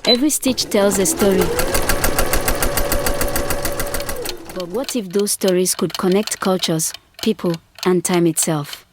Every stitch tells a story. But what if those stories could connect cultures, people, and time itself?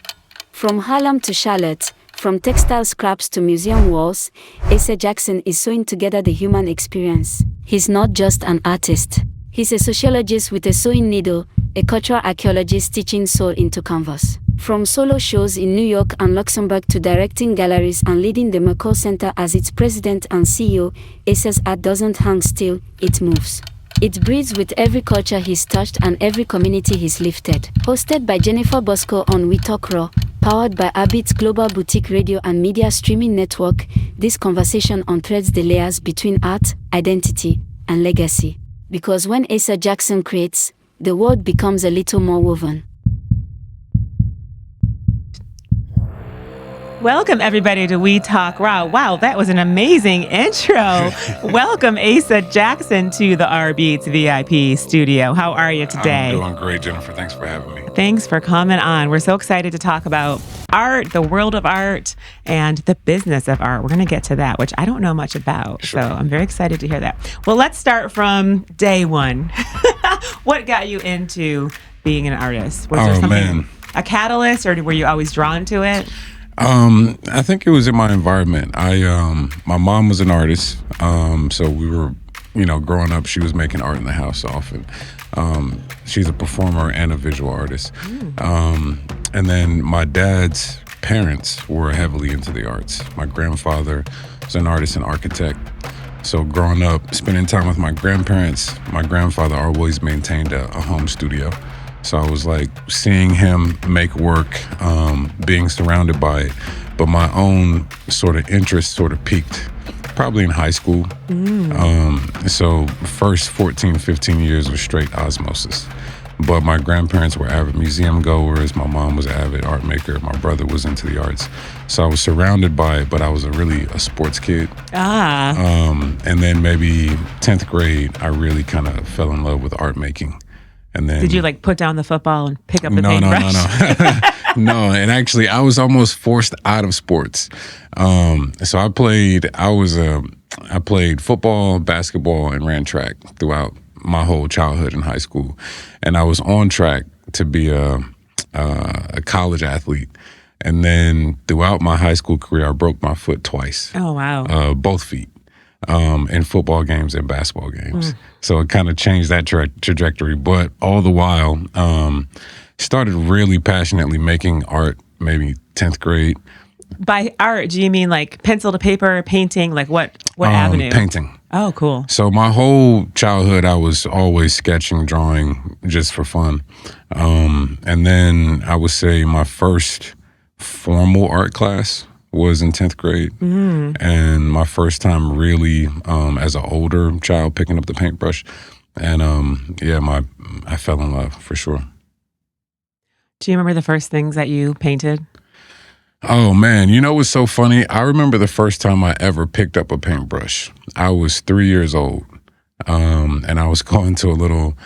From Harlem to Charlotte, from textile scraps to museum walls, Asa Jackson is sewing together the human experience. He's not just an artist. He's a sociologist with a sewing needle, a cultural archaeologist stitching soul into canvas. From solo shows in New York and Luxembourg to directing galleries and leading the McColl Center as its president and CEO, Asa's art doesn't hang still, it moves. It breathes with every culture he's touched and every community he's lifted. Hosted by Jennifer Busco on Oui Talk Raw, powered by rBeatz global boutique radio and media streaming network, this conversation unthreads the layers between art, identity, and legacy. Because when Asa Jackson creates, the world becomes a little more woven. Welcome, everybody, to We Talk Raw. Wow, that was an amazing intro. Welcome, Asa Jackson, to the rBeatz VIP studio. How are you today? I'm doing great, Jennifer. Thanks for having me. Thanks for coming on. We're so excited to talk about art, the world of art, and the business of art. We're going to get to that, which I don't know much about. Sure. So I'm very excited to hear that. Well, let's start from day one. What got you into being an artist? Was there something, a catalyst, or were you always drawn to it? I think it was in my environment. My mom was an artist, so we were, growing up, she was making art in the house often. She's a performer and a visual artist. And then my dad's parents were heavily into the arts. My grandfather was an artist and architect. So growing up, spending time with my grandparents, my grandfather always maintained a home studio. So I was like seeing him make work, being surrounded by it. But my own sort of interest sort of peaked probably in high school. So first 14, 15 years was straight osmosis. But my grandparents were avid museum goers. My mom was an avid art maker. My brother was into the arts. So I was surrounded by it, but I was really a sports kid. And then maybe 10th grade, I really kind of fell in love with art making. And then, did you put down the football and pick up the paintbrush? No. No, and actually I was almost forced out of sports. So I played football, basketball, and ran track throughout my whole childhood in high school. And I was on track to be a college athlete. And then throughout my high school career, I broke my foot twice. Oh, wow. Both feet. In football games and basketball games. So it kind of changed that trajectory. But all the while, started really passionately making art, maybe 10th grade. By art, do you mean like pencil to paper, painting? Like what avenue? Painting. Oh, cool. So my whole childhood, I was always sketching, drawing, just for fun. And then I would say my first formal art class was in 10th grade. And my first time really as an older child picking up the paintbrush. And I fell in love for sure. Do you remember the first things that you painted? Oh man, what's so funny? I remember the first time I ever picked up a paintbrush. I was 3 years old. And I was going to a little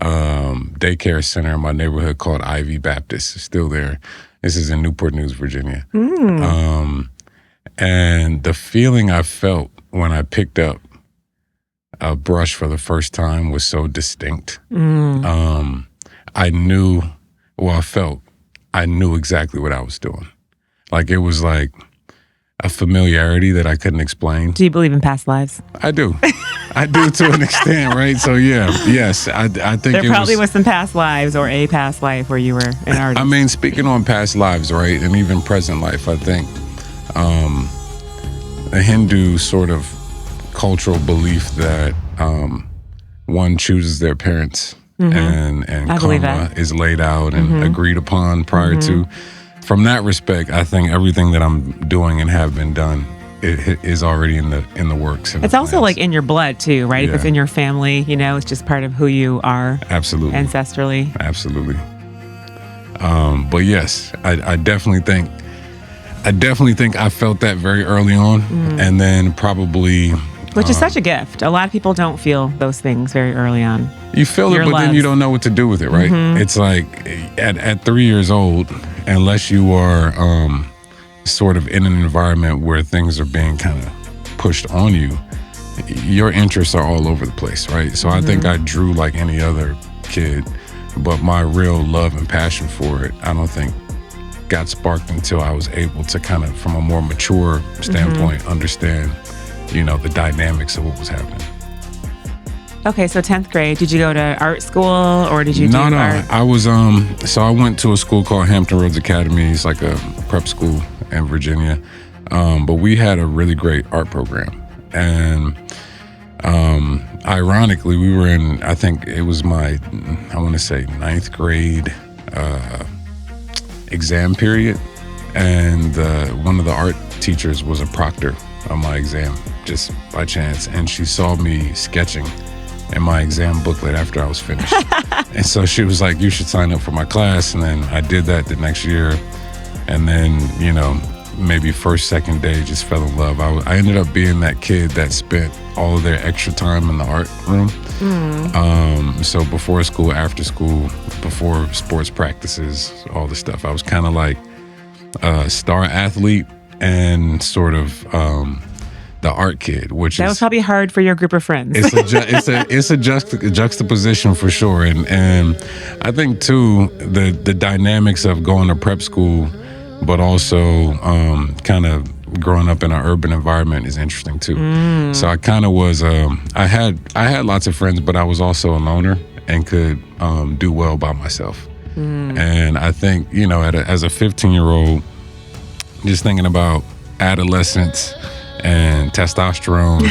daycare center in my neighborhood called Ivy Baptist. It's still there. This is in Newport News, Virginia. And the feeling I felt when I picked up a brush for the first time was so distinct. I knew exactly what I was doing. Like, it was like a familiarity that I couldn't explain. Do you believe in past lives? I do. I do to an extent, right? So yes, I think there probably was some past lives or a past life where you were an artist. I mean, speaking on past lives, right, and even present life, I think a Hindu sort of cultural belief that one chooses their parents and karma is laid out and agreed upon prior to. From that respect, I think everything that I'm doing and have been done it is already in the works. It's also like in your blood too, right? Yeah. If it's in your family, it's just part of who you are. Absolutely. Ancestrally. Absolutely. But yes, I definitely think I felt that very early on, and then probably. Which is such a gift. A lot of people don't feel those things very early on. You feel it, but then you don't know what to do with it, right? It's like at 3 years old, unless you are sort of in an environment where things are being kind of pushed on you, your interests are all over the place, right? So I think I drew like any other kid, but my real love and passion for it, I don't think got sparked until I was able to kind of, from a more mature standpoint, understand, the dynamics of what was happening. Okay, so 10th grade, did you go to art school or did you do art? I was, so I went to a school called Hampton Roads Academy. It's like a prep school in Virginia. But we had a really great art program. And ironically, we were in, I think it was I want to say 9th grade exam period. And one of the art teachers was a proctor on my exam, just by chance. And she saw me sketching in my exam booklet after I was finished. And so she was like, you should sign up for my class. And then I did that the next year. And then, maybe first, second day, just fell in love. I ended up being that kid that spent all of their extra time in the art room. So before school, after school, before sports practices, all the stuff, I was kind of like a star athlete and sort of the art kid, which that was probably hard for your group of friends. It's a juxtaposition for sure, and I think too the dynamics of going to prep school, but also kind of growing up in an urban environment is interesting too. So I kind of was I had lots of friends, but I was also a loner and could do well by myself. And I think as a 15-year-old, just thinking about adolescence and testosterone,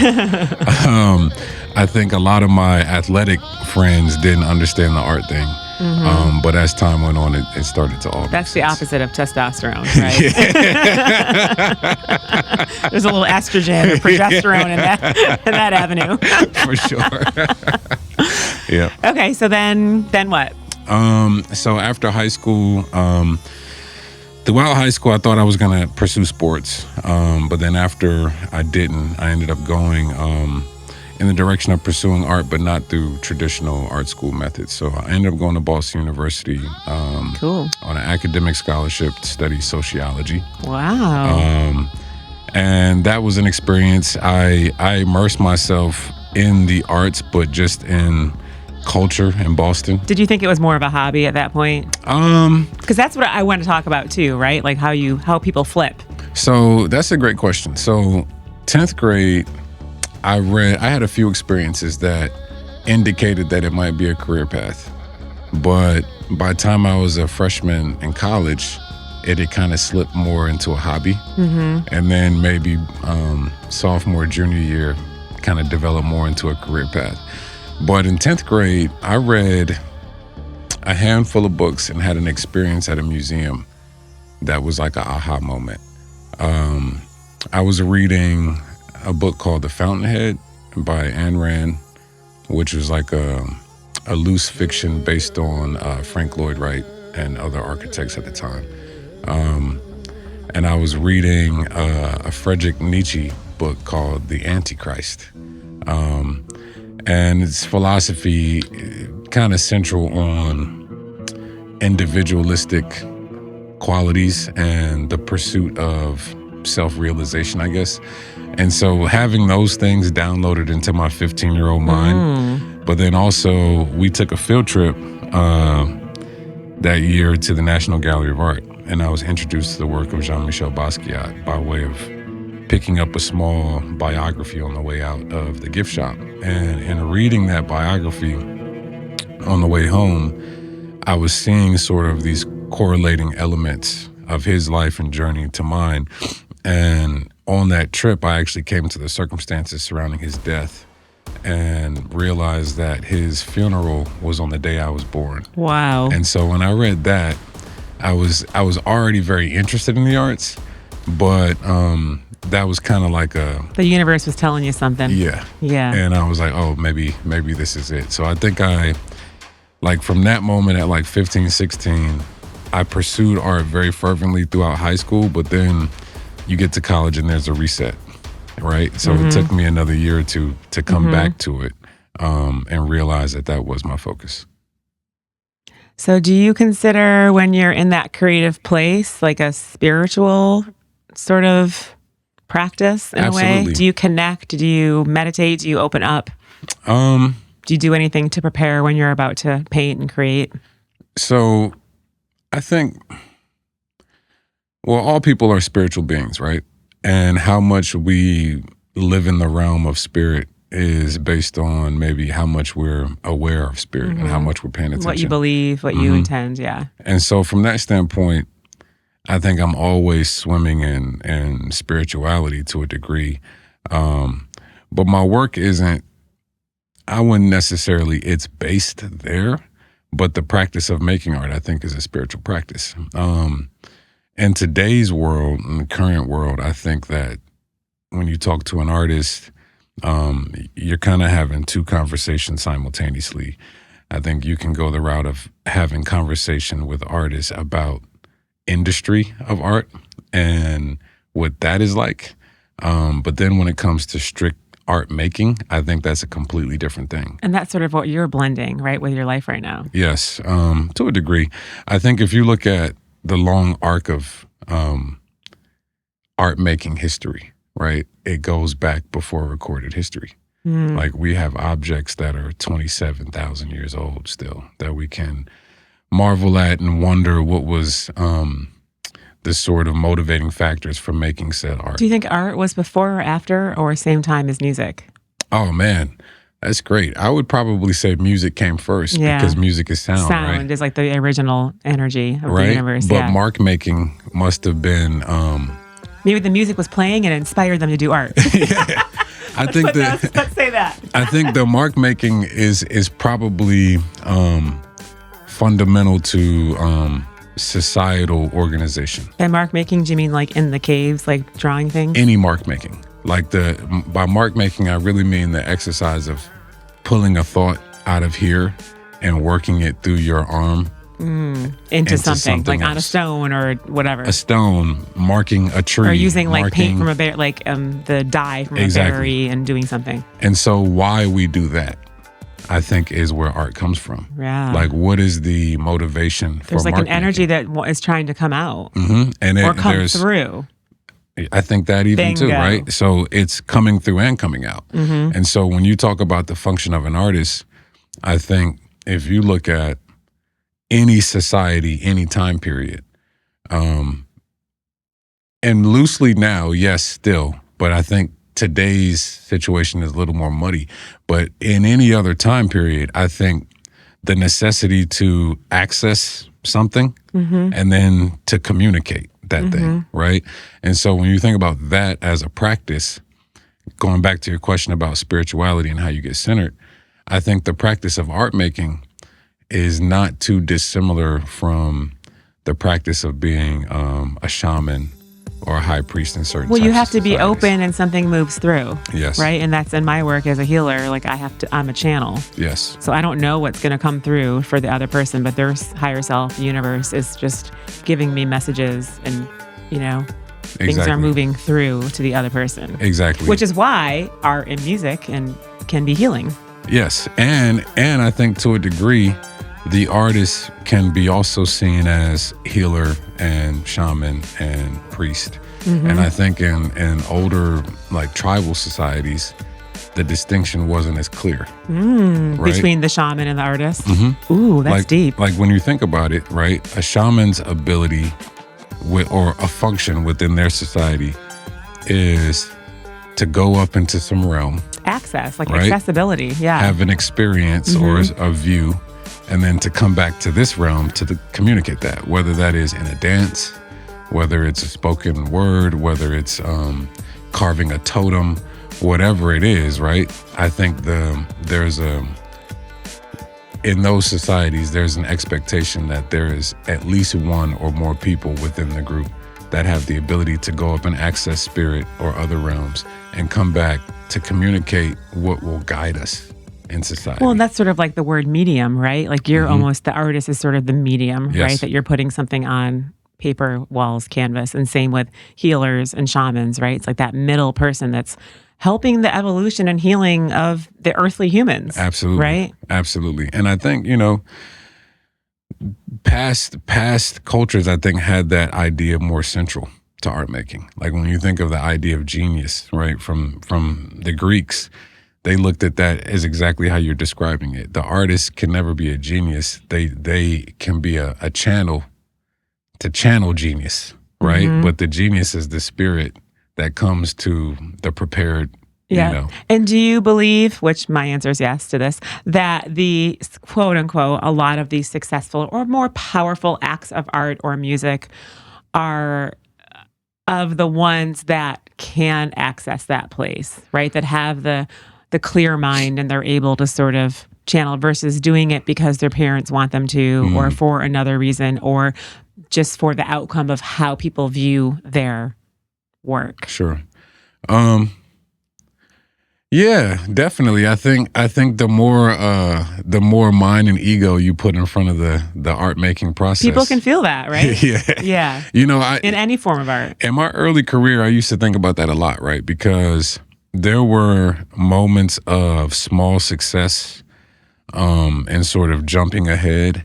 I think a lot of my athletic friends didn't understand the art thing. But as time went on, it started to all. That's the opposite of testosterone, right? There's a little estrogen or progesterone in that avenue. For sure. Yeah. Okay, so then what? So after high school, throughout high school, I thought I was going to pursue sports. But then after I didn't, I ended up going in the direction of pursuing art, but not through traditional art school methods. So I ended up going to Boston University Cool. on an academic scholarship to study sociology. Wow. And that was an experience. I immersed myself in the arts, but just in culture in Boston. Did you think it was more of a hobby at that point? Because that's what I want to talk about too, right? Like how people flip. So that's a great question. So 10th grade, I had a few experiences that indicated that it might be a career path. But by the time I was a freshman in college, it had kind of slipped more into a hobby. And then maybe sophomore, junior year, kind of developed more into a career path. But in 10th grade, I read a handful of books and had an experience at a museum that was like an aha moment. I was reading a book called The Fountainhead by Ayn Rand, which was like a loose fiction based on Frank Lloyd Wright and other architects at the time. And I was reading a Friedrich Nietzsche book called The Antichrist. And its philosophy kind of central on individualistic qualities and the pursuit of self-realization, I guess. And so having those things downloaded into my 15-year-old mind, but then also we took a field trip that year to the National Gallery of Art, and I was introduced to the work of Jean-Michel Basquiat by way of picking up a small biography on the way out of the gift shop. And in reading that biography on the way home, I was seeing sort of these correlating elements of his life and journey to mine. And on that trip, I actually came to the circumstances surrounding his death and realized that his funeral was on the day I was born. Wow. And so when I read that, I was already very interested in the arts, but that was kind of like the universe was telling you something. Yeah. And I was like, oh, maybe this is it. So I think from that moment at like 15, 16, I pursued art very fervently throughout high school, but then you get to college and there's a reset, right? So it took me another year or two to come back to it and realize that was my focus. So do you consider when you're in that creative place like a spiritual sort of practice in a way? Absolutely. Do you connect? Do you meditate? Do you open up? Um, Do you do anything to prepare when you're about to paint and create? so I think, well, all people are spiritual beings, right? And how much we live in the realm of spirit is based on maybe how much we're aware of spirit and how much we're paying attention. What you believe, what you intend, yeah. And so from that standpoint, I think I'm always swimming in spirituality to a degree. But my work isn't, I wouldn't necessarily, it's based there, but the practice of making art, I think, is a spiritual practice. In today's world, in the current world, I think that when you talk to an artist, you're kind of having two conversations simultaneously. I think you can go the route of having conversation with artists about industry of art and what that is like. But then when it comes to strict art making, I think that's a completely different thing. And that's sort of what you're blending, right, with your life right now. Yes, to a degree. I think if you look at the long arc of art making history, right, it goes back before recorded history. Like we have objects that are 27,000 years old still that we can marvel at and wonder what was the sort of motivating factors for making said art. Do you think art was before or after or same time as music? Oh man, that's great. I would probably say music came first because music is sound, right? Sound is like the original energy of the universe. But mark making must have been maybe the music was playing and it inspired them to do art. yeah. I think that let's say that. I think the mark making is probably fundamental to societal organization. By mark making, do you mean like in the caves, like drawing things? Any mark making. Like by mark making, I really mean the exercise of pulling a thought out of here and working it through your arm into something like else. on a stone or whatever. A stone, marking a tree. Or using like paint from a berry, like the dye from a berry and doing something. And so why we do that, I think, is where art comes from. Yeah. Like, what is the motivation for There's like mark an energy making? that is trying to come out and or come through. I think that even too, right? So it's coming through and coming out. And so when you talk about the function of an artist, I think if you look at any society, any time period, and loosely now, yes, still, but I think today's situation is a little more muddy. But in any other time period, I think the necessity to access something and then to communicate that thing, right? And so when you think about that as a practice, going back to your question about spirituality and how you get centered, I think the practice of art making is not too dissimilar from the practice of being a shaman or a high priest in certain Well, you have types to of be societies. open and something moves through. Yes. Right? And that's in my work as a healer. Like I'm a channel. Yes. So I don't know what's going to come through for the other person, but their higher self, the universe, is just giving me messages and, things are moving through to the other person. Exactly. Which is why art and music can be healing. Yes. And I think to a degree, the artist can be also seen as healer and shaman and priest. And I think in older like tribal societies, the distinction wasn't as clear. Right? Between the shaman and the artist. Ooh, that's deep. Like when you think about it, right? A shaman's ability or a function within their society is to go up into some realm. Access, like right? accessibility. Yeah. Have an experience or a view, and then to come back to this realm to communicate that, whether that is in a dance, whether it's a spoken word, whether it's carving a totem, whatever it is, right? I think in those societies, there's an expectation that there is at least one or more people within the group that have the ability to go up and access spirit or other realms and come back to communicate what will guide us in society. Well, and that's sort of like the word medium, right? Like you're almost, the artist is sort of the medium, Yes. right? That you're putting something on paper, walls, canvas, and same with healers and shamans, right? It's like that middle person that's helping the evolution and healing of the earthly humans. Absolutely. Right? Absolutely. And I think, past cultures, I think, had that idea more central. to art making. Like when you think of the idea of genius, right, from the Greeks, they looked at that as exactly how you're describing it. The artist can never be a genius. They can be a channel to channel genius, right? Mm-hmm. But the genius is the spirit that comes to the prepared, Yeah. you know. And do you believe, which my answer is yes to this, that the quote unquote, a lot of these successful or more powerful acts of art or music are of the ones that can access that place, right? That have the clear mind and they're able to sort of channel versus doing it because their parents want them to or for another reason or just for the outcome of how people view their work. Sure. Yeah, definitely. I think the more mind and ego you put in front of the art making process, People can feel that, right? Yeah. Yeah. You know, In any form of art. in my early career, I used to think about that a lot, right? Because there were moments of small success and sort of jumping ahead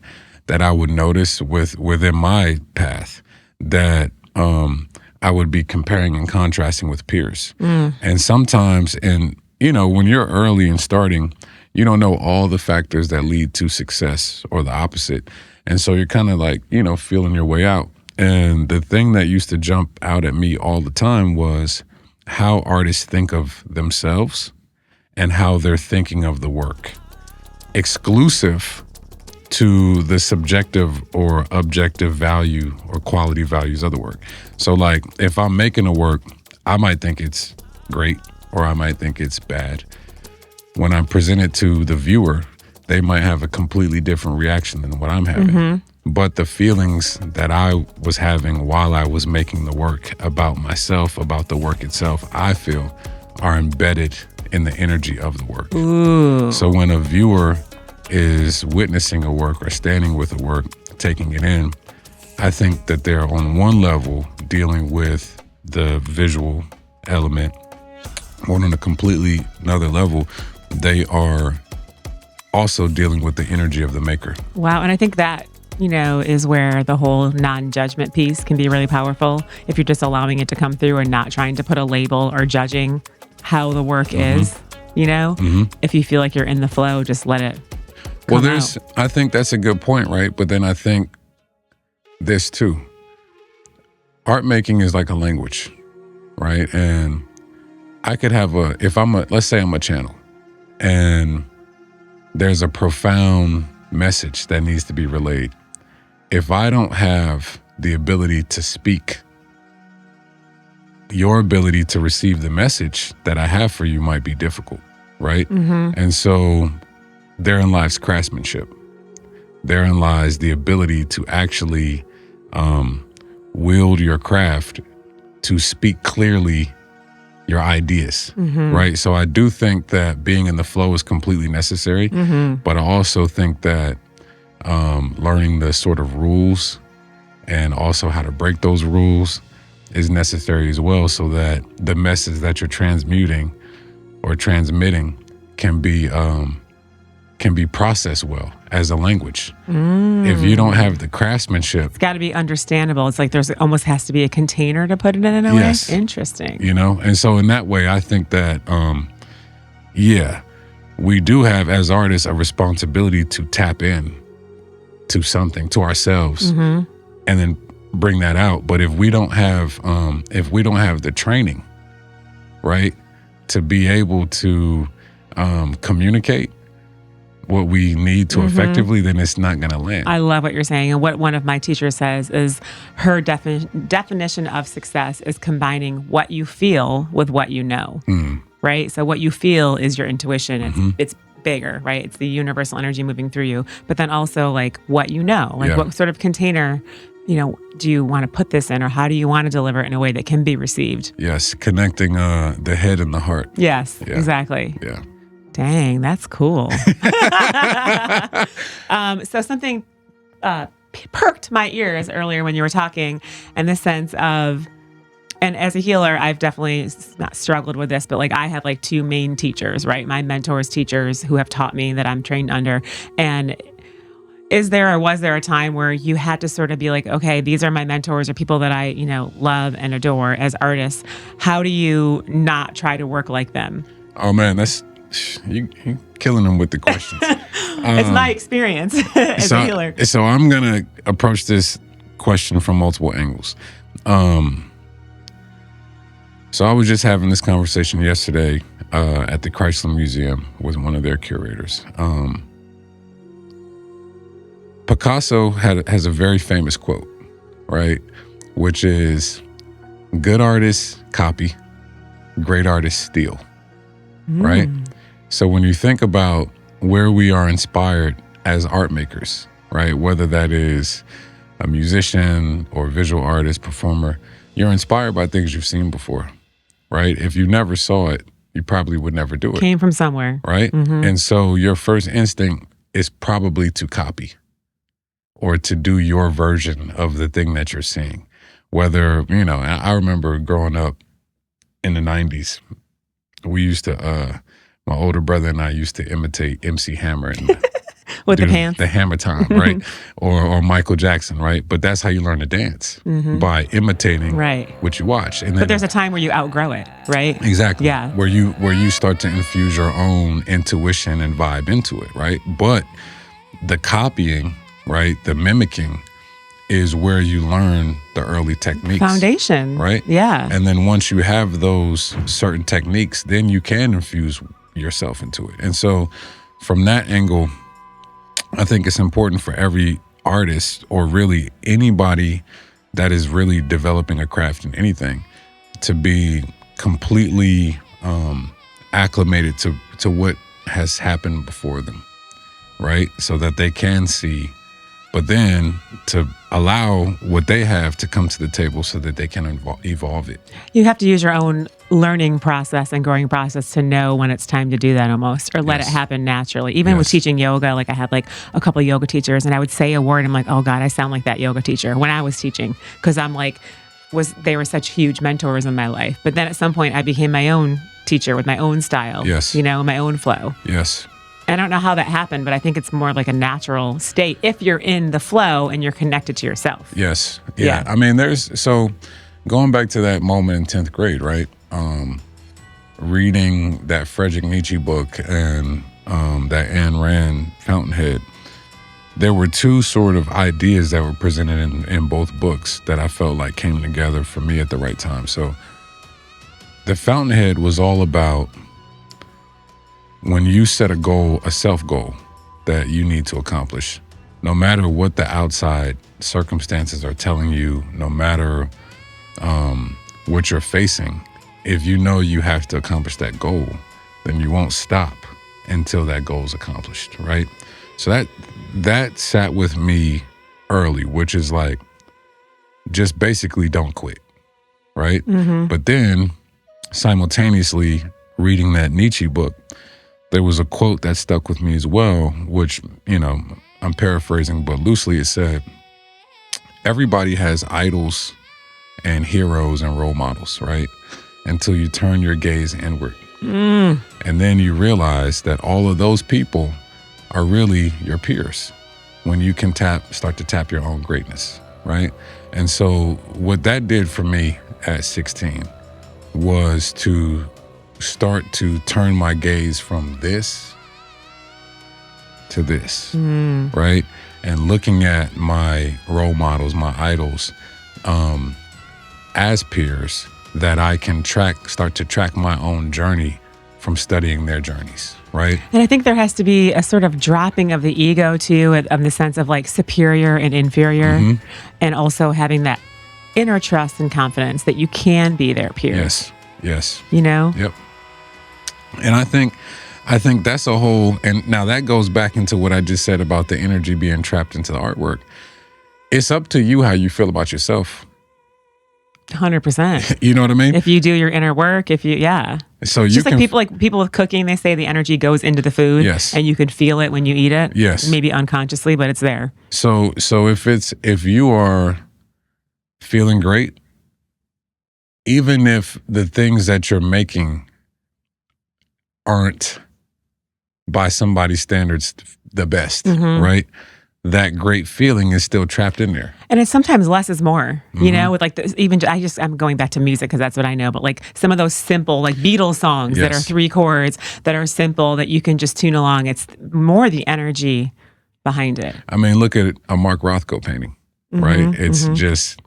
that I would notice within my path that I would be comparing and contrasting with peers. And sometimes, when you're early and starting, you don't know all the factors that lead to success or the opposite. And so you're kind of like, feeling your way out. And the thing that used to jump out at me all the time was how artists think of themselves and how they're thinking of the work, exclusive to the subjective or objective value or quality values of the work. So like if I'm making a work, I might think it's great or I might think it's bad. When I present it to the viewer, they might have a completely different reaction than what I'm having. But the feelings that I was having while I was making the work about myself, about the work itself, I feel are embedded in the energy of the work. Ooh. So when a viewer is witnessing a work or standing with a work, taking it in, I think that they're on one level dealing with the visual element, or on a completely another level, they are also dealing with the energy of the maker. Wow. And I think that, is where the whole non-judgment piece can be really powerful. If you're just allowing it to come through and not trying to put a label or judging how the work is, if you feel like you're in the flow, just let it come out. I think that's a good point, right? But then I think this too. Art making is like a language, right? And I could have let's say I'm a channel and there's a profound message that needs to be relayed. If I don't have the ability to speak, your ability to receive the message that I have for you might be difficult, right? And so therein lies craftsmanship. Therein lies the ability to actually wield your craft to speak clearly your ideas, right? So I do think that being in the flow is completely necessary, but I also think that learning the sort of rules and also how to break those rules is necessary as well, so that the message that you're transmuting or transmitting can be processed well as a language. If you don't have the craftsmanship, It's got to be understandable. It's like there's almost has to be a container to put it in a Yes. way. Interesting. and so in that way, I think that, we do have as artists a responsibility to tap in to something, to ourselves, and then bring that out. But if we don't have the training, right, to be able to communicate what we need to effectively, then it's not going to land. I love what you're saying. And what one of my teachers says is her definition of success is combining what you feel with what you know, right? So what you feel is your intuition. It's bigger, right? It's the universal energy moving through you. But then also like what you know, like what sort of container, do you want to put this in, or how do you want to deliver it in a way that can be received? Yes, connecting the head and the heart. Yes, exactly. Yeah. Dang, that's cool. So something perked my ears earlier when you were talking, in the sense of, and as a healer, I've definitely not struggled with this, but like I have like two main teachers, right? My mentors, teachers who have taught me that I'm trained under. And is there or was there a time where you had to sort of be like, okay, these are my mentors or people that I, love and adore as artists. How do you not try to work like them? Oh man, that's you killing them with the questions. It's my experience as a healer. So I'm gonna approach this question from multiple angles. So I was just having this conversation yesterday at the Chrysler Museum with one of their curators. Picasso has a very famous quote, right? Which is, good artists copy, great artists steal, right? So when you think about where we are inspired as art makers, right? Whether that is a musician or visual artist, performer, you're inspired by things you've seen before, right? If you never saw it, you probably would never do it. Came from somewhere. Right? And so your first instinct is probably to copy or to do your version of the thing that you're seeing. Whether, I remember growing up in the 90s, we used to, my older brother and I used to imitate MC Hammer and with the pants, the Hammer Time, right? or Michael Jackson, right? But that's how you learn to dance, by imitating what you watch. And then, but there's a time where you outgrow it, right? Exactly. Yeah. Where you start to infuse your own intuition and vibe into it, right? But the copying, right, the mimicking is where you learn the early techniques. Foundation. Right? Yeah. And then once you have those certain techniques, then you can infuse yourself into it. And so from that angle, I think it's important for every artist or really anybody that is really developing a craft in anything to be completely acclimated to what has happened before them, right? So that they can see, but then to allow what they have to come to the table so that they can evolve it. You have to use your own learning process and growing process to know when it's time to do that almost, or let it happen naturally. Even with teaching yoga, like I had like a couple of yoga teachers and I would say a word, I'm like, oh God, I sound like that yoga teacher when I was teaching. Cause I'm like, they were such huge mentors in my life. But then at some point I became my own teacher with my own style, my own flow. Yes. I don't know how that happened, but I think it's more like a natural state if you're in the flow and you're connected to yourself. Yes. Yeah. I mean, so going back to that moment in 10th grade, right? Reading that Friedrich Nietzsche book and that Ayn Rand Fountainhead, there were two sort of ideas that were presented in both books that I felt like came together for me at the right time. So the Fountainhead was all about when you set a goal, a self-goal that you need to accomplish, no matter what the outside circumstances are telling you, no matter what you're facing, if you know you have to accomplish that goal, then you won't stop until that goal is accomplished, right? So that sat with me early, which is like, just basically don't quit, right? But then simultaneously reading that Nietzsche book, there was a quote that stuck with me as well, which, I'm paraphrasing, but loosely it said, everybody has idols and heroes and role models, right? Until you turn your gaze inward. And then you realize that all of those people are really your peers when you can start to tap your own greatness, right? And so what that did for me at 16 was to start to turn my gaze from this to this, right? And looking at my role models, my idols, as peers that I can start to track my own journey from studying their journeys, right? And I think there has to be a sort of dropping of the ego too, of the sense of like superior and inferior, and also having that inner trust and confidence that you can be their peers. Yes. Yep. And I think that's a whole, and now that goes back into what I just said about the energy being trapped into the artwork. It's up to you how you feel about yourself. 100%. You know what I mean? If you do your inner work, So you just can, like people with cooking, they say the energy goes into the food. Yes. And you can feel it when you eat it. Yes. Maybe unconsciously, but it's there. So if you are feeling great, even if the things that you're making aren't by somebody's standards the best, right? that great feeling is still trapped in there. And it's sometimes less is more, you know, with like, I'm going back to music because that's what I know, but like some of those simple, like Beatles songs that are 3 chords that are simple that you can just tune along. It's more the energy behind it. I mean, look at a Mark Rothko painting, right? It's just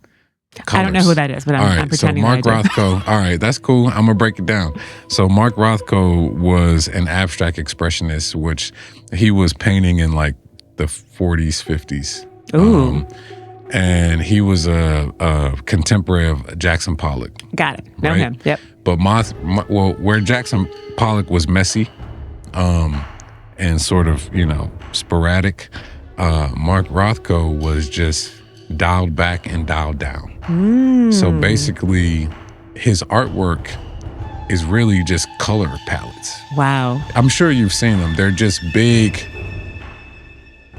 colors. I don't know who that is, but I'm pretending so Mark that I do. Rothko, all right, that's cool. I'm going to break it down. So Mark Rothko was an abstract expressionist, which he was painting in like the 40s, 50s. Ooh. And he was a contemporary of Jackson Pollock. Got it. Know right? him. Yep. But where Jackson Pollock was messy and sort of, sporadic, Mark Rothko was just dialed back and dialed down. So basically, his artwork is really just color palettes. Wow. I'm sure you've seen them. They're just big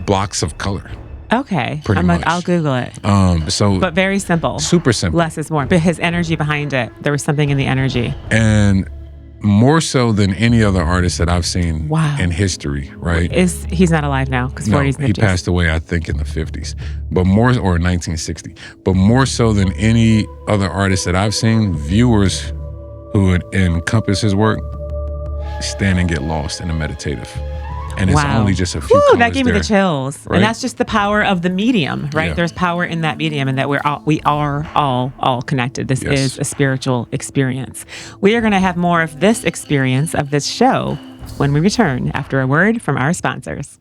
blocks of color. Okay. Pretty I'm like, much. I'll Google it. But very simple. Super simple. Less is more. But his energy behind it, there was something in the energy. And more so than any other artist that I've seen in history, right? He's not alive now because 40s and 50s. He passed away, I think, in the 50s, or 1960. But more so than any other artist that I've seen, viewers who would encompass his work stand and get lost in a meditative. And it's only just a few colors that gave me the chills. Right? And that's just the power of the medium, right? Yeah. There's power in that medium and that we are all connected. This is a spiritual experience. We are going to have more of this experience of this show when we return after a word from our sponsors.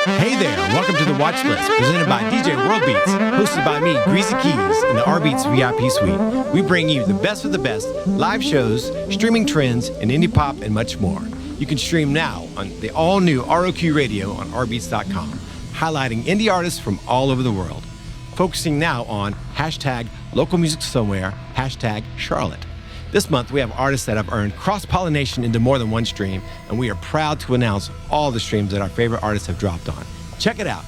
Hey there, welcome to the Watch List, presented by DJ rBeatz, hosted by me, Greasy Keys, in the rBeatz VIP Suite. We bring you the best of the best, live shows, streaming trends, and indie pop, and much more. You can stream now on the all-new ROQ radio on rBeatz.com, highlighting indie artists from all over the world. Focusing now on hashtag local music somewhere, hashtag Charlotte. This month, we have artists that have earned cross-pollination into more than one stream, and we are proud to announce all the streams that our favorite artists have dropped on. Check it out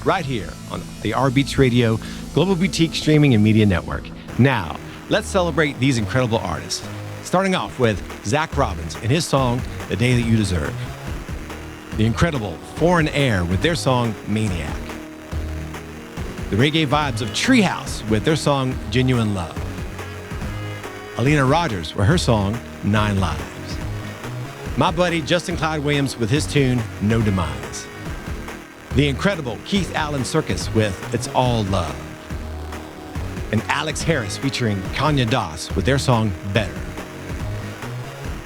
right here on the rBeatz Radio, Global Boutique Streaming and Media Network. Now, let's celebrate these incredible artists. Starting off with Zach Robbins and his song, The Day That You Deserve. The incredible Foreign Air with their song, Maniac. The reggae vibes of Treehouse with their song, Genuine Love. Alina Rogers with her song, 9 Lives. My buddy Justin Clyde Williams with his tune, No Demise. The incredible Keith Allen Circus with It's All Love. And Alex Harris featuring Kanya Das with their song, Better.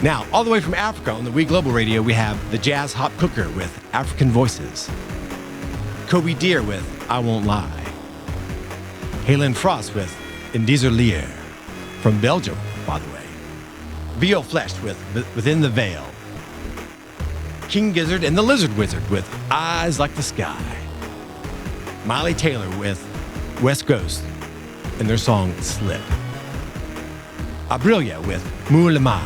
Now, all the way from Africa on the We Global Radio, we have the Jazz Hop Cooker with African Voices. Kobe Deer with I Won't Lie. Halen Frost with Indiezer Leer. From Belgium, by the way. Vio Flesh with Within the Veil. King Gizzard and the Lizard Wizard with Eyes Like the Sky. Miley Taylor with West Coast and their song Slip. Abrilia with Moulama.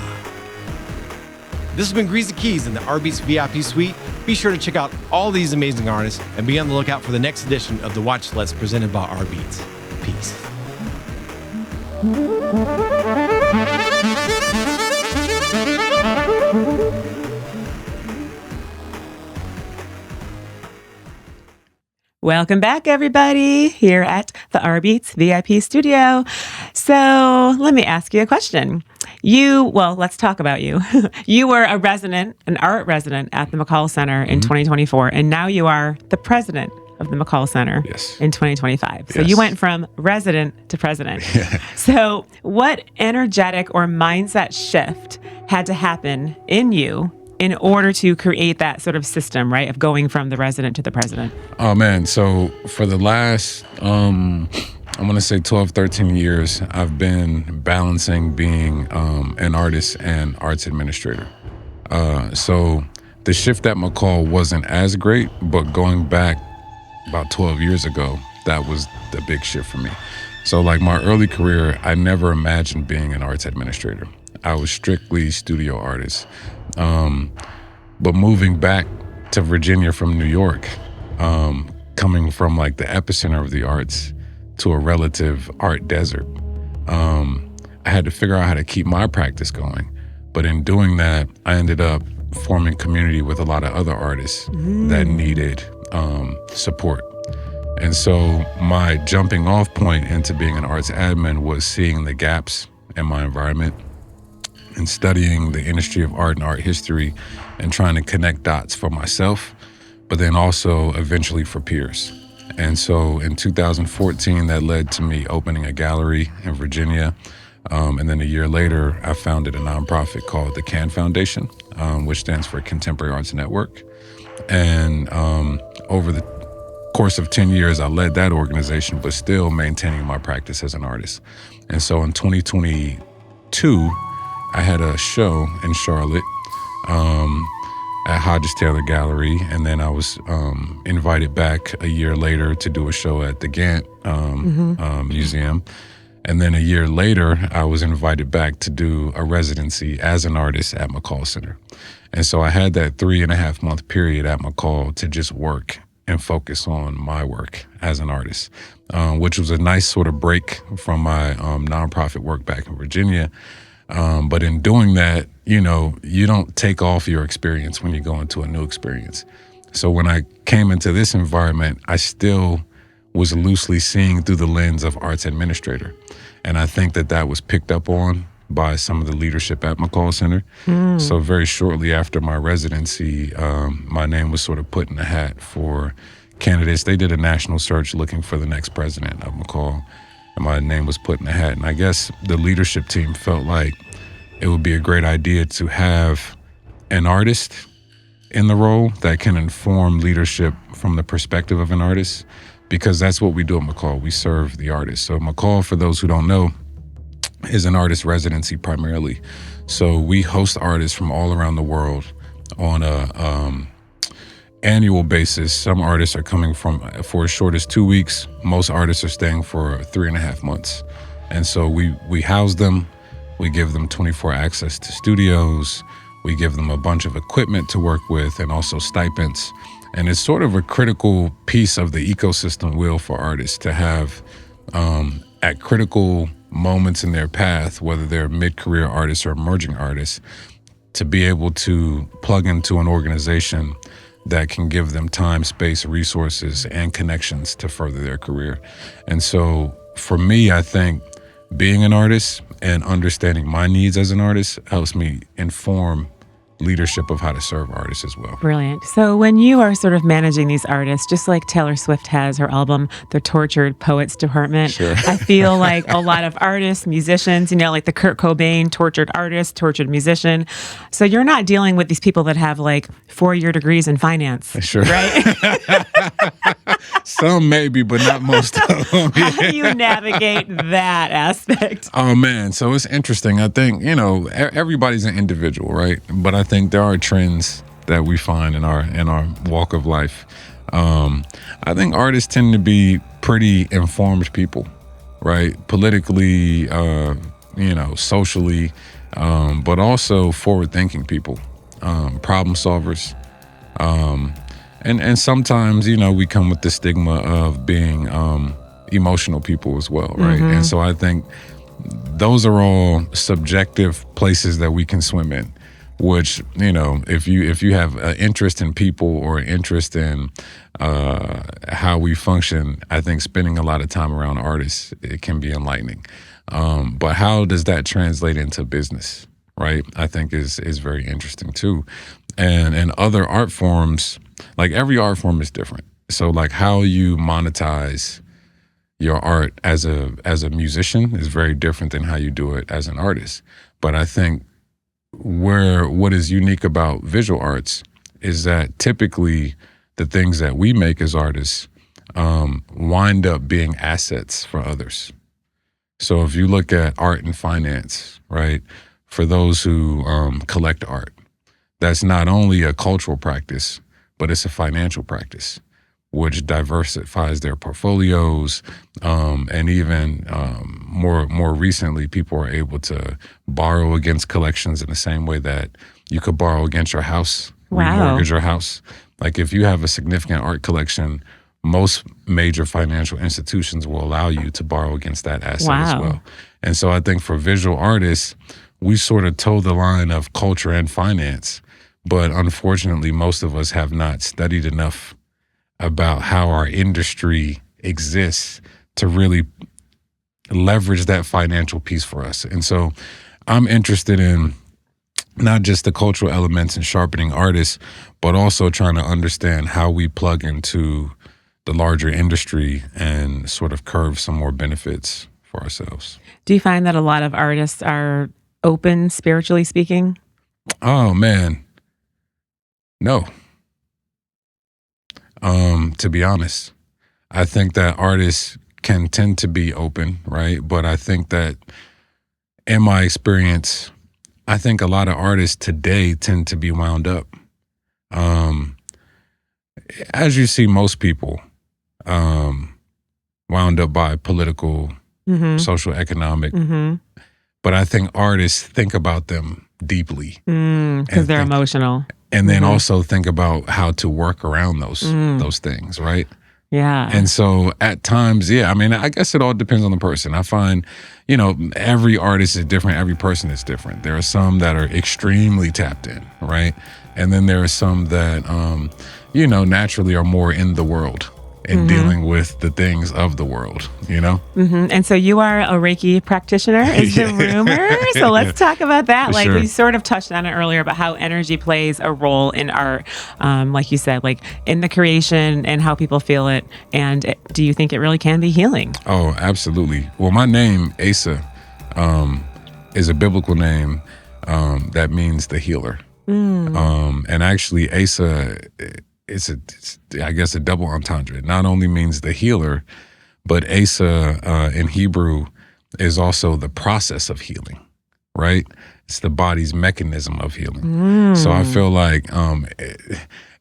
This has been Greasy Keys in the rBeatz VIP Suite. Be sure to check out all these amazing artists and be on the lookout for the next edition of the Watch List presented by rBeatz. Peace. Welcome back, everybody, here at the rBeatz VIP studio. So let me ask you a question. Let's talk about you. You were an art resident at the McColl Center in 2024, and now you are the president of the McColl Center in 2025. So you went from resident to president. So what energetic or mindset shift had to happen in you in order to create that sort of system, right, of going from the resident to the president? Oh, man. So for the last, I'm going to say 12, 13 years, I've been balancing being an artist and arts administrator. So the shift at McColl wasn't as great, but going back about 12 years ago, that was the big shift for me. So like my early career, I never imagined being an arts administrator. I was strictly studio artist. But moving back to Virginia from New York, coming from like the epicenter of the arts to a relative art desert, I had to figure out how to keep my practice going. But in doing that, I ended up forming community with a lot of other artists that needed support. And so my jumping off point into being an arts admin was seeing the gaps in my environment and studying the industry of art and art history and trying to connect dots for myself, but then also eventually for peers. And so in 2014, that led to me opening a gallery in Virginia. And then a year later, I founded a nonprofit called the CAN Foundation, which stands for Contemporary Arts Network. And over the course of 10 years, I led that organization, but still maintaining my practice as an artist. And so in 2022, I had a show in Charlotte at Hodges Taylor Gallery, and then I was invited back a year later to do a show at the Gantt Museum. And then a year later, I was invited back to do a residency as an artist at McColl Center. And so I had that 3.5 month period at McColl to just work and focus on my work as an artist, which was a nice sort of break from my nonprofit work back in Virginia. But in doing that, you don't take off your experience when you go into a new experience. So when I came into this environment, I still was loosely seeing through the lens of arts administrator. And I think that was picked up on by some of the leadership at McColl Center. So very shortly after my residency, my name was sort of put in the hat for candidates. They did a national search looking for the next president of McColl, and my name was put in the hat. And I guess the leadership team felt like it would be a great idea to have an artist in the role that can inform leadership from the perspective of an artist, because that's what we do at McColl. We serve the artists. So McColl, for those who don't know, is an artist residency primarily. So we host artists from all around the world on a annual basis. Some artists are coming for as short as 2 weeks. Most artists are staying for 3.5 months. And so we house them. We give them 24 access to studios. We give them a bunch of equipment to work with and also stipends. And it's sort of a critical piece of the ecosystem wheel for artists to have at critical moments in their path, whether they're mid-career artists or emerging artists, to be able to plug into an organization that can give them time, space, resources, and connections to further their career. And so for me, I think being an artist and understanding my needs as an artist helps me inform leadership of how to serve artists as well. Brilliant. So when you are sort of managing these artists, just like Taylor Swift has her album, The Tortured Poets Department, Sure. I feel like a lot of artists, musicians, like the Kurt Cobain, tortured artist, tortured musician. So you're not dealing with these people that have like 4-year degrees in finance, Sure. right? Some maybe, but not most of them. How do you navigate that aspect? Oh, man. So it's interesting. I think, everybody's an individual, right? But I think there are trends that we find in our walk of life. I think artists tend to be pretty informed people, right? Politically, socially, but also forward-thinking people, problem solvers. And sometimes, we come with the stigma of being emotional people as well, right? Mm-hmm. And so I think those are all subjective places that we can swim in, which, if you have an interest in people or an interest in how we function, I think spending a lot of time around artists, it can be enlightening. But how does that translate into business, right? I think is very interesting too. And other art forms, like every art form is different. So like how you monetize your art as a musician is very different than how you do it as an artist. But I think what is unique about visual arts is that typically the things that we make as artists wind up being assets for others. So if you look at art and finance, right, for those who collect art, that's not only a cultural practice, but it's a financial practice, which diversifies their portfolios. And even more recently, people are able to borrow against collections in the same way that you could borrow against your house, remortgage your house. Like if you have a significant art collection, most major financial institutions will allow you to borrow against that asset as well. And so I think for visual artists, we sort of toe the line of culture and finance, But unfortunately, most of us have not studied enough about how our industry exists to really leverage that financial piece for us. And so I'm interested in not just the cultural elements and sharpening artists, but also trying to understand how we plug into the larger industry and sort of curve some more benefits for ourselves. Do you find that a lot of artists are open, spiritually speaking? Oh, man. No. To be honest, I think that artists can tend to be open, right? But I think that in my experience, I think a lot of artists today tend to be wound up. As you see most people, wound up by political, social, economic. But I think artists think about them deeply. Because they're emotional. And then also think about how to work around those things, right? Yeah. And so at times, I mean, I guess it all depends on the person. I find, every artist is different. Every person is different. There are some that are extremely tapped in, right? And then there are some that, naturally are more in the world and dealing with the things of the world, And so you are a Reiki practitioner, is the rumor. So let's talk about that. Like Sure. we sort of touched on it earlier about how energy plays a role in art, like you said, like in the creation and how people feel it. And do you think it really can be healing? Oh, absolutely. Well, my name, Asa, is a biblical name that means the healer. And actually, Asa, it's I guess a double entendre. It not only means the healer, but Asa in Hebrew is also the process of healing, right? It's the body's mechanism of healing. So I feel like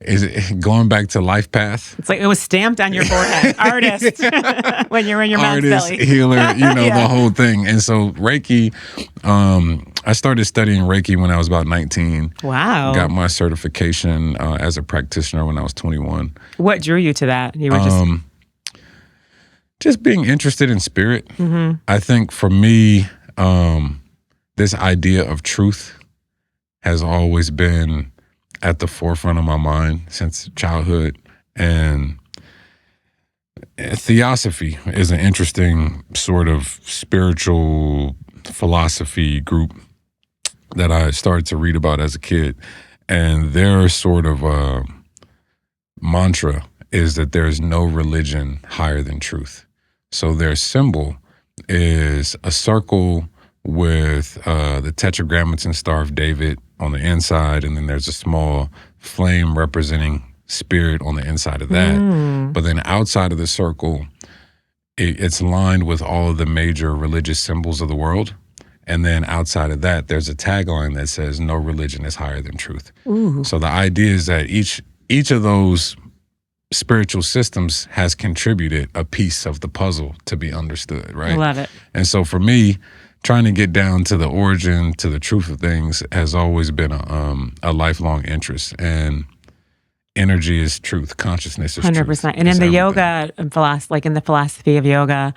is it going back to life path? It's like it was stamped on your forehead, artist, when you're in your mom's Artist, belly. healer, the whole thing. And so Reiki, I started studying Reiki when I was about 19. Wow. Got my certification as a practitioner when I was 21. What drew you to that? You were Just being interested in spirit. I think for me, this idea of truth has always been at the forefront of my mind since childhood. And Theosophy is an interesting sort of spiritual philosophy group that I started to read about as a kid. And their sort of mantra is that there is no religion higher than truth. So their symbol is a circle with the Tetragrammaton Star of David on the inside, and then there's a small flame representing spirit on the inside of that. But then outside of the circle, it's lined with all of the major religious symbols of the world. And then outside of that, there's a tagline that says, no religion is higher than truth. So the idea is that each of those spiritual systems has contributed a piece of the puzzle to be understood, right? I love it. And so for me, trying to get down to the origin, to the truth of things has always been a lifelong interest. And energy is truth, consciousness is 100%. truth. And in It's the everything. yoga, like in the philosophy of yoga,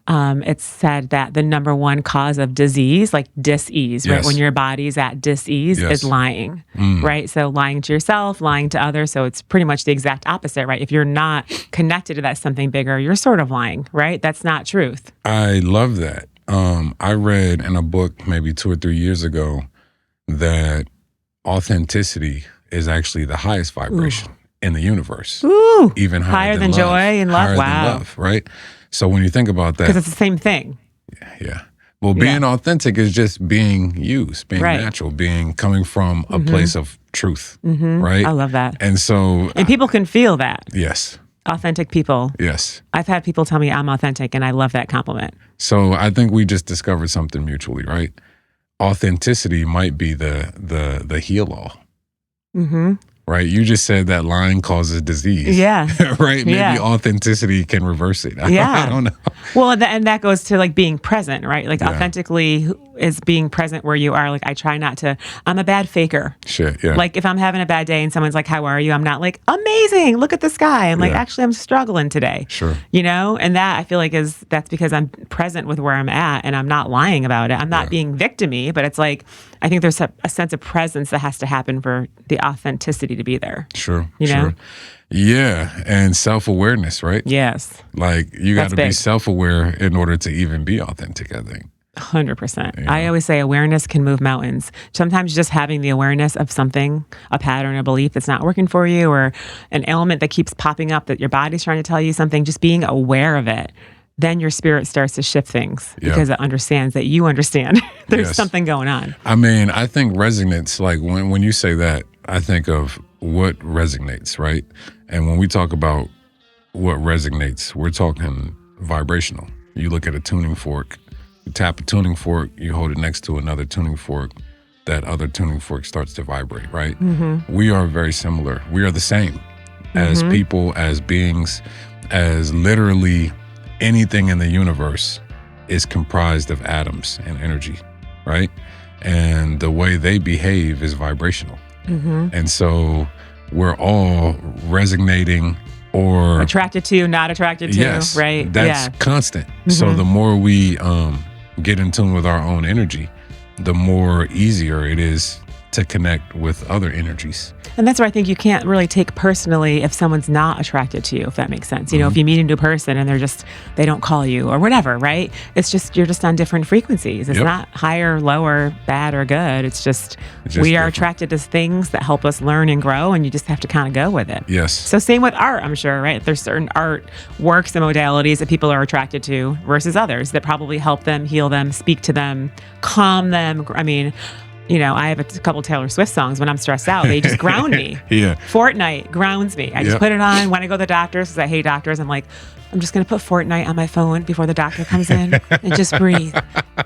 it's said that the number one cause of disease, like dis-ease, right? Yes. When your body's at dis-ease, is lying, right? So lying to yourself, lying to others. So it's pretty much the exact opposite, right? If you're not connected to that something bigger, you're sort of lying, right? That's not truth. I love that. I read in a book maybe 2 or 3 years ago that authenticity is actually the highest vibration in the universe. Ooh, Even higher than love. joy and love. Higher Wow. than love, right? So when you think about that, Because it's the same thing. yeah. Well, being authentic is just being used, being Right. natural, coming from a place of truth, right? I love that. And so, And people can feel that. yes, Authentic people. yes. I've had people tell me I'm authentic, and I love that compliment. So I think we just discovered something mutually, right? Authenticity might be the heal-all. Right? You just said that lying causes disease. Yeah. Right? Maybe Yeah. authenticity can reverse it. Yeah. I don't know. Well, and that goes to like being present, right? Like authentically, is being present where you are. Like, I try not to, I'm a bad faker. Shit, yeah. Like, if I'm having a bad day and someone's like, how are you? I'm not like, amazing, look at the sky. I'm like, actually, I'm struggling today. Sure. You know? And that, I feel like, that's because I'm present with where I'm at and I'm not lying about it. I'm not being victim-y, but it's like, I think there's a sense of presence that has to happen for the authenticity to be there. Sure. You know? Yeah. And self-awareness, right? Yes. Like, you got to be big. self-aware in order to even be authentic, I think. 100%. Yeah. I always say awareness can move mountains. Sometimes just having the awareness of something, a pattern, a belief that's not working for you, or an ailment that keeps popping up that your body's trying to tell you something, just being aware of it, then your spirit starts to shift things because it understands that you understand there's something going on. I mean, I think resonance, like when you say that, I think of what resonates, right? And when we talk about what resonates, we're talking vibrational. You look at a tuning fork, you tap a tuning fork, you hold it next to another tuning fork, that other tuning fork starts to vibrate, right? Mm-hmm. We are very similar. We are the same as people, as beings, as literally anything in the universe is comprised of atoms and energy, right? And the way they behave is vibrational. Mm-hmm. And so we're all resonating or attracted to, not attracted to, right? That's constant. Mm-hmm. So the more we get in tune with our own energy, the more easier it is to connect with other energies. And that's where I think you can't really take personally if someone's not attracted to you, if that makes sense. You know, if you meet a new person and they don't call you or whatever, right? It's just, you're just on different frequencies. It's not higher, lower, bad or good. It's just we are attracted to things that help us learn and grow, and you just have to kind of go with it. Yes. So same with art, I'm sure, right? There's certain art works and modalities that people are attracted to versus others that probably help them, heal them, speak to them, calm them. I mean, you know, I have a couple Taylor Swift songs when I'm stressed out. They just ground me. Fortnite grounds me. I just put it on when I go to the doctors because I hate doctors. I'm like, I'm just going to put Fortnite on my phone before the doctor comes in and just breathe.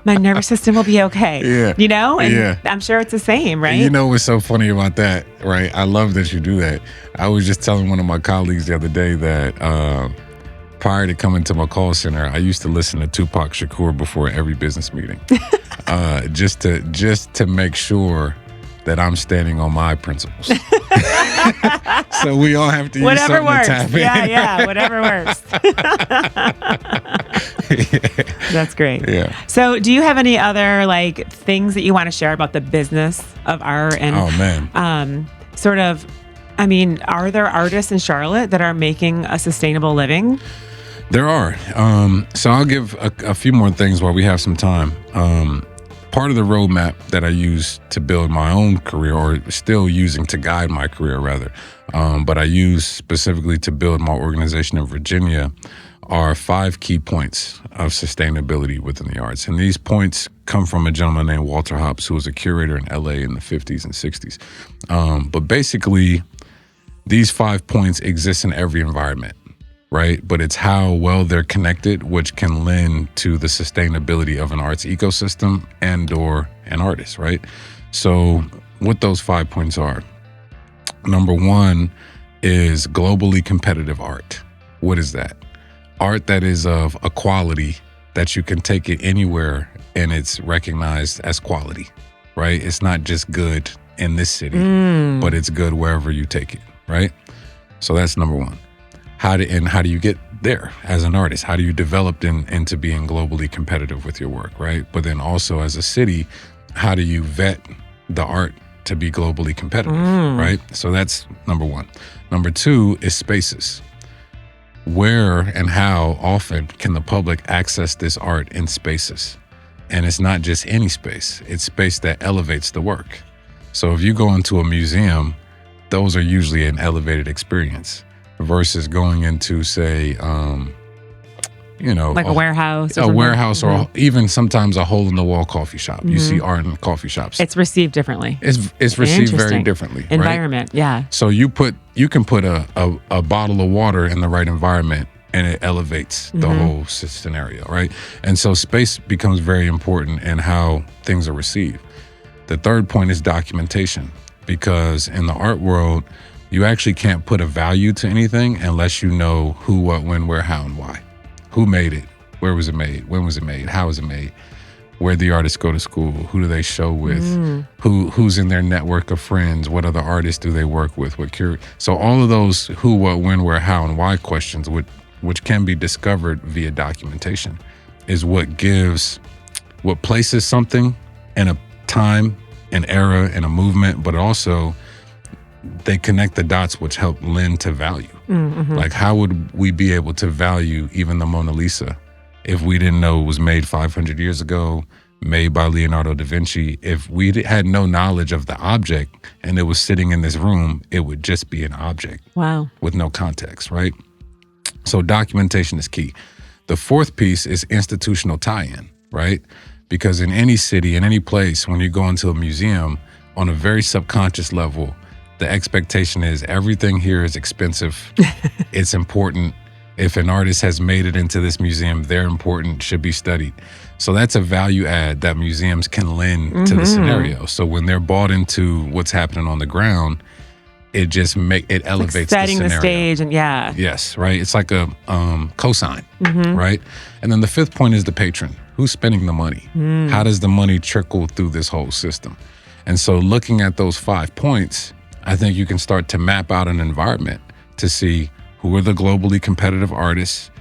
My nervous system will be okay. You know? And I'm sure it's the same, right? And you know what's so funny about that, right? I love that you do that. I was just telling one of my colleagues the other day that prior to coming to McColl Center, I used to listen to Tupac Shakur before every business meeting. Just to make sure that I'm standing on my principles. So we all have to use whatever something works. to tap in. Yeah, whatever works. That's great. Yeah. So do you have any other like things that you want to share about the business of art and sort of, I mean, are there artists in Charlotte that are making a sustainable living? There are. So I'll give a few more things while we have some time. Part of the roadmap that I use to build my own career, or still using to guide my career rather, but I use specifically to build my organization in Virginia, are 5 key points of sustainability within the arts. And these points come from a gentleman named Walter Hopps, who was a curator in LA in the 50s and 60s. But basically, these 5 points exist in every environment, right? But it's how well they're connected, which can lend to the sustainability of an arts ecosystem and or an artist, right? So what those 5 points are. Number 1 is globally competitive art. What is that? Art that is of a quality that you can take it anywhere and it's recognized as quality, right? It's not just good in this city, but it's good wherever you take it, right? So that's number 1. How do you get there as an artist? How do you develop into being globally competitive with your work, right? But then also as a city, how do you vet the art to be globally competitive, right? So that's number 1. Number 2 is spaces. Where and how often can the public access this art in spaces? And it's not just any space. It's space that elevates the work. So if you go into a museum, those are usually an elevated experience versus going into, say, like a warehouse. A warehouse or even sometimes a hole-in-the-wall coffee shop. You see art in coffee shops. It's received differently. It's received very differently. Environment, right? yeah. So you can put a bottle of water in the right environment and it elevates the whole scenario, right? And so space becomes very important in how things are received. The third point is documentation, because in the art world, you actually can't put a value to anything unless you know who, what, when, where, how, and why. Who made it? Where was it made? When was it made? How was it made? where the artists go to school, who do they show with, who's in their network of friends, what other artists do they work with, so all of those who, what, when, where, how, and why questions, which can be discovered via documentation, is what places something in a time, an era, and a movement, but also they connect the dots, which help lend to value. Like, how would we be able to value even the Mona Lisa if we didn't know it was made 500 years ago, made by Leonardo da Vinci? If we had no knowledge of the object and it was sitting in this room, it would just be an object. Wow. With no context, right? So documentation is key. The fourth piece is institutional tie-in, right? Because in any city, in any place, when you go into a museum, on a very subconscious level, the expectation is everything here is expensive. It's important. If an artist has made it into this museum, they're important, should be studied. So that's a value add that museums can lend to the scenario. So when they're bought into what's happening on the ground, it just it elevates like setting the scenario. The stage, and Yes, right. It's like a cosign, right? And then the fifth point is the patron. Who's spending the money? How does the money trickle through this whole system? And so looking at those 5 points, I think you can start to map out an environment to see who are the globally competitive artists,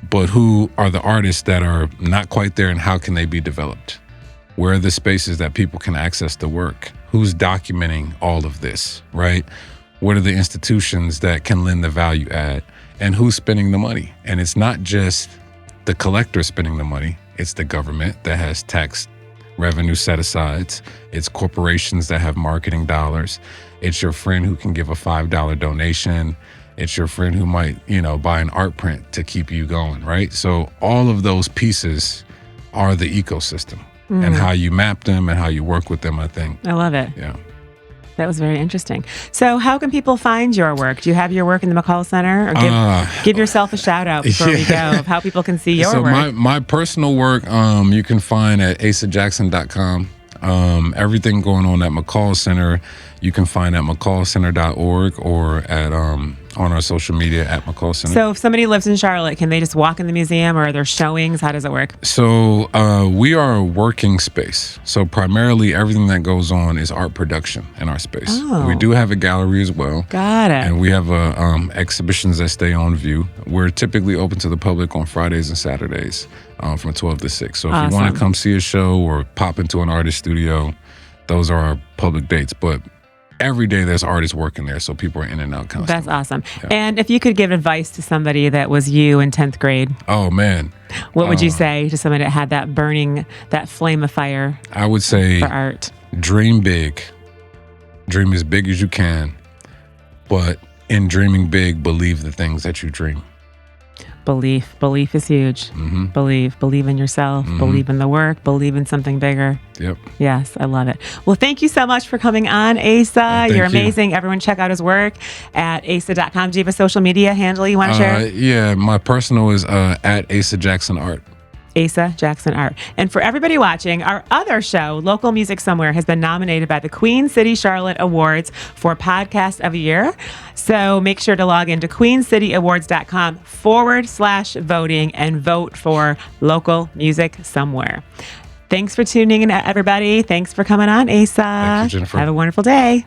but who are the artists that are not quite there, and how can they be developed? Where are the spaces that people can access the work? Who's documenting all of this, right? What are the institutions that can lend the value add? And who's spending the money? And it's not just the collector spending the money. It's the government that has tax revenue set-asides. It's corporations that have marketing dollars. It's your friend who can give a $5 donation. It's your friend who might, buy an art print to keep you going, right? So all of those pieces are the ecosystem, and how you map them and how you work with them, I think. I love it. Yeah. That was very interesting. So how can people find your work? Do you have your work in the McColl Center? Or give yourself a shout out before we go of how people can see your work. So my personal work, you can find at asajackson.com. Everything going on at McColl Center, you can find at mccallcenter.org or at on our social media at McColl Center. So if somebody lives in Charlotte, can they just walk in the museum, or are there showings? How does it work? So we are a working space. So primarily everything that goes on is art production in our space. Oh. We do have a gallery as well. Got it. And we have exhibitions that stay on view. We're typically open to the public on Fridays and Saturdays from 12 to 6. So if you want to come see a show or pop into an artist studio, those are our public dates. But every day there's artists working there, so people are in and out constantly. That's awesome. Yeah. And if you could give advice to somebody that was you in 10th grade, oh man, what would you say to somebody that had that burning, that flame of fire? I would say for art, dream big, dream as big as you can, but in dreaming big, believe the things that you dream. Belief is huge. Believe in yourself, believe in the work, believe in something bigger. Yep. Yes, I love it. Well, thank you so much for coming on, Asa. You're amazing. Everyone check out his work at asa.com. Do you have a social media handle you want to share? Yeah, my personal is at Asa Jackson Art. Asa Jackson Art. And for everybody watching, our other show, Local Music Somewhere, has been nominated by the Queen City Charlotte Awards for Podcast of the Year. So make sure to log into queencityawards.com/voting and vote for Local Music Somewhere. Thanks for tuning in, everybody. Thanks for coming on, Asa. Thank you, Jennifer. Have a wonderful day.